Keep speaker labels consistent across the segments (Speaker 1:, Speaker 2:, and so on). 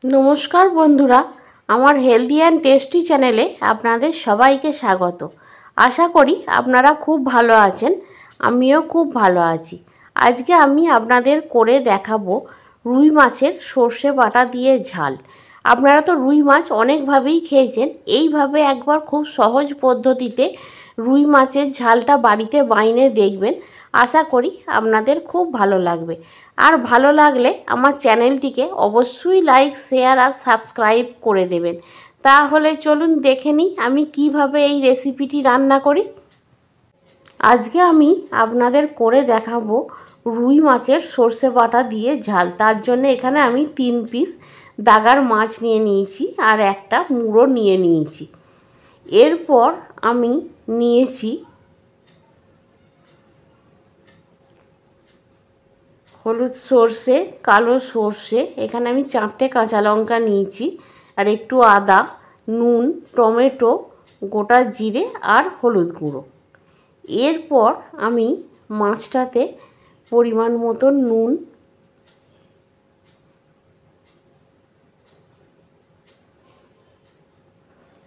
Speaker 1: নমস্কার বন্ধুরা, আমার হেলদি অ্যান্ড টেস্টি চ্যানেলে আপনাদের সবাইকে স্বাগত। আশা করি আপনারা খুব ভালো আছেন, আমিও খুব ভালো আছি। আজকে আমি আপনাদের করে দেখাবো রুই মাছের সর্ষে বাটা দিয়ে ঝাল। আপনারা তো রুই মাছ অনেকভাবেই খেয়েছেন, এইভাবে একবার খুব সহজ পদ্ধতিতে রুই মাছের ঝালটা বাড়িতে বানিয়ে দেখবেন। আশা করি আপনাদের খুব ভালো লাগবে। আর ভালো লাগলে আমার চ্যানেলটিকে অবশ্যই লাইক, শেয়ার আর সাবস্ক্রাইব করে দেবেন। তাহলে চলুন দেখে নিই আমি কিভাবে এই রেসিপিটি রান্না করি। আজকে আমি আপনাদের করে দেখাবো রুই মাছের সর্ষে বাটা দিয়ে ঝাল। তার জন্য এখানে আমি 3 পিস দাগার মাছ নিয়ে নিয়েছি আর একটা মুড়ো নিয়ে নিয়েছি। এরপর আমি নিয়েছি হলুদ সর্ষে, কালো সর্ষে, এখানে আমি 4টে কাঁচা লঙ্কা নিয়েছি আর একটু আদা, নুন, টমেটো, গোটা জিরে আর হলুদ গুঁড়ো। এরপর আমি মাছটাতে পরিমাণ মতো নুন,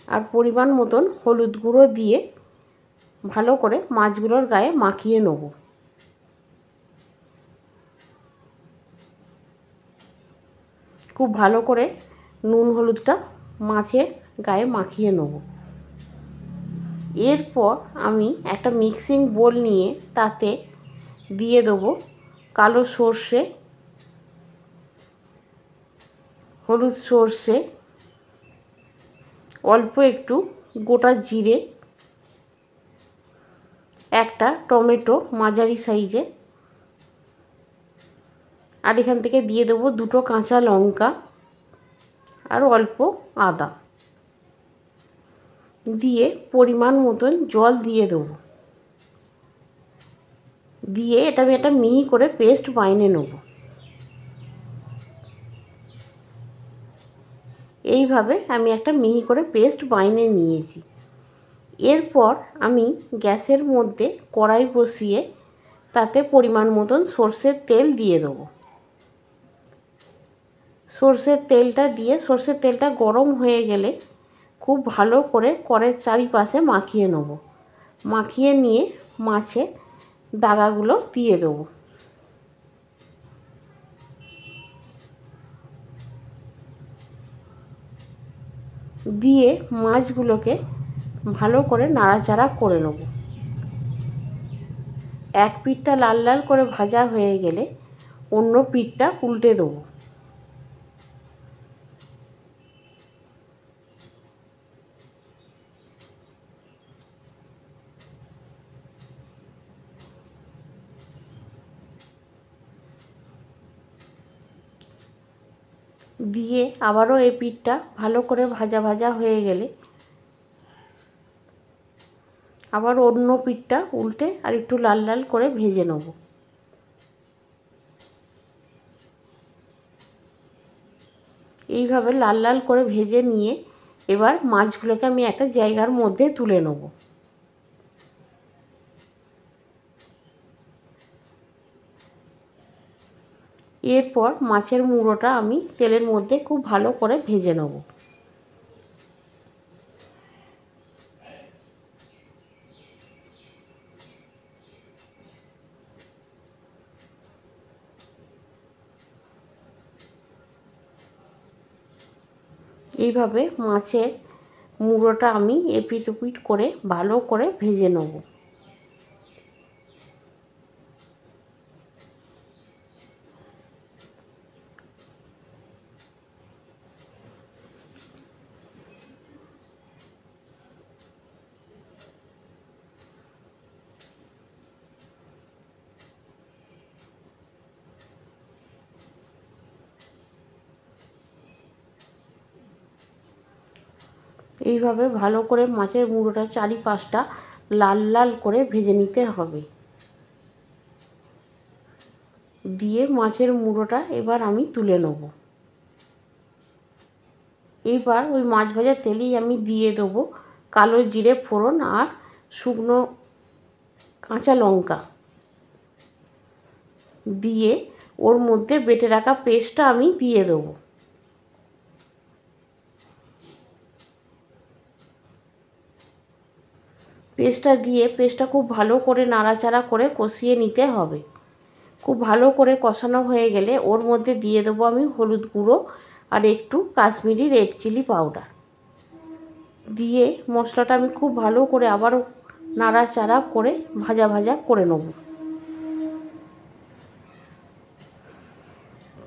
Speaker 1: আর পরিমাণ মতন হলুদ গুঁড়ো দিয়ে ভালো করে মাছগুলোর গায়ে মাখিয়ে নেব। খুব ভালো করে নুন হলুদটা মাছের গায়ে মাখিয়ে নেব। এরপর আমি একটা মিক্সিং বোল নিয়ে তাতে দিয়ে দেবো কালো সর্ষে, হলুদ সর্ষে, অল্প একটু গোটা জিরে, একটা টমেটো মাঝারি সাইজে, আর এখান থেকে দিয়ে দেবো 2টো কাঁচা লঙ্কা আর অল্প আদা দিয়ে পরিমাণ মতন জল দিয়ে দেবো। দিয়ে এটা আমি একটা মিহি করে পেস্ট বানিয়ে নেব। এইভাবে আমি একটা মিহি করে পেস্ট বানিয়ে নিয়েছি। এরপর আমি গ্যাসের মধ্যে কড়াই বসিয়ে তাতে পরিমাণ মতন সর্ষের তেল দিয়ে দেবো। সর্ষের তেলটা দিয়ে সর্ষের তেলটা গরম হয়ে গেলে খুব ভালো করে কড়াইয়ের চারিপাশে মাখিয়ে নেব। মাখিয়ে নিয়ে মাছে দাগাগুলো দিয়ে দেবো। দিয়ে মাছগুলোকে ভালো করে নাড়াচাড়া করে নেব। এক পিঠটা লাল লাল করে ভাজা হয়ে গেলে অন্য পিঠটা উল্টে দেবো। দিয়ে আবারও এই পিঠটা ভালো করে ভাজা ভাজা হয়ে গেলে আবার অন্য পিঠটা উল্টে আর একটু লাল লাল করে ভেজে নেব। এইভাবে লাল লাল করে ভেজে নিয়ে এবার মাছগুলোকে আমি একটা জায়গার মধ্যে তুলে নেব। এরপর মাছের মুড়োটা আমি তেলের মধ্যে খুব ভালো করে ভেজে নেব। এইভাবে মাছের মুড়োটা আমি এপিট ওপিট করে ভালো করে ভেজে নেব। এইভাবে ভালো করে মাছের মুড়োটা চারিপাশটা লাল লাল করে ভেজে নিতে হবে। দিয়ে মাছের মুড়োটা এবার আমি তুলে নেব। এবার ওই মাছ ভাজার তেলেই আমি দিয়ে দেবো কালো জিরে ফোড়ন আর শুকনো কাঁচা লঙ্কা দিয়ে ওর মধ্যে বেটে রাখা পেস্টটা আমি দিয়ে দেবো। পেস্টটা দিয়ে পেস্টটা খুব ভালো করে নাড়াচাড়া করে কষিয়ে নিতে হবে। খুব ভালো করে কষানো হয়ে গেলে ওর মধ্যে দিয়ে দেবো আমি হলুদ গুঁড়ো আর একটু কাশ্মীরি রেড চিলি পাউডার দিয়ে মশলাটা আমি খুব ভালো করে আবারও নাড়াচাড়া করে ভাজা ভাজা করে নেব।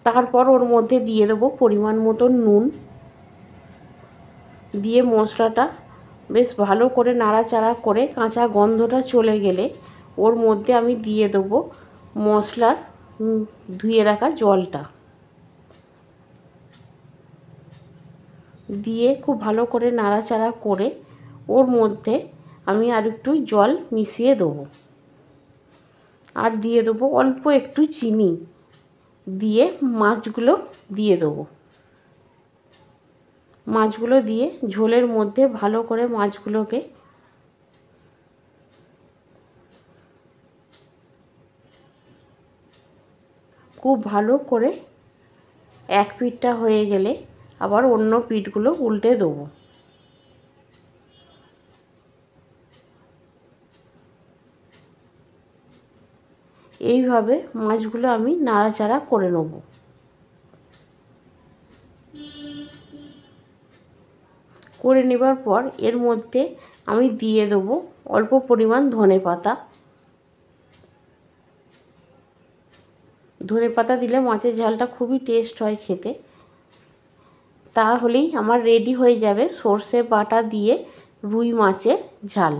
Speaker 1: তারপর ওর মধ্যে দিয়ে দেবো পরিমাণ মতো নুন দিয়ে মশলাটা বেশ ভালো করে নাড়াচাড়া করে কাঁচা গন্ধটা চলে গেলে ওর মধ্যে আমি দিয়ে দেবো মশলার ধুয়ে রাখা জলটা দিয়ে খুব ভালো করে নাড়াচাড়া করে ওর মধ্যে আমি আর একটু জল মিশিয়ে দেবো আর দিয়ে দেবো অল্প একটু চিনি দিয়ে মাছগুলো দিয়ে দেবো। মাছগুলো দিয়ে ঝোলের মধ্যে ভালো করে মাছগুলোকে খুব ভালো করে এক পিঠটা হয়ে গেলে আবার অন্য পিঠগুলো উল্টে দেবো। এইভাবে মাছগুলো আমি নাড়াচাড়া করে নেব। করে নেবার পর এর মধ্যে আমি দিয়ে দেবো অল্প পরিমাণ ধনেপাতা। ধনেপাতা দিলে মাছের ঝালটা খুবই টেস্ট হয় খেতে। তাহলেই আমার রেডি হয়ে যাবে সর্ষে বাটা দিয়ে রুই মাছের ঝাল।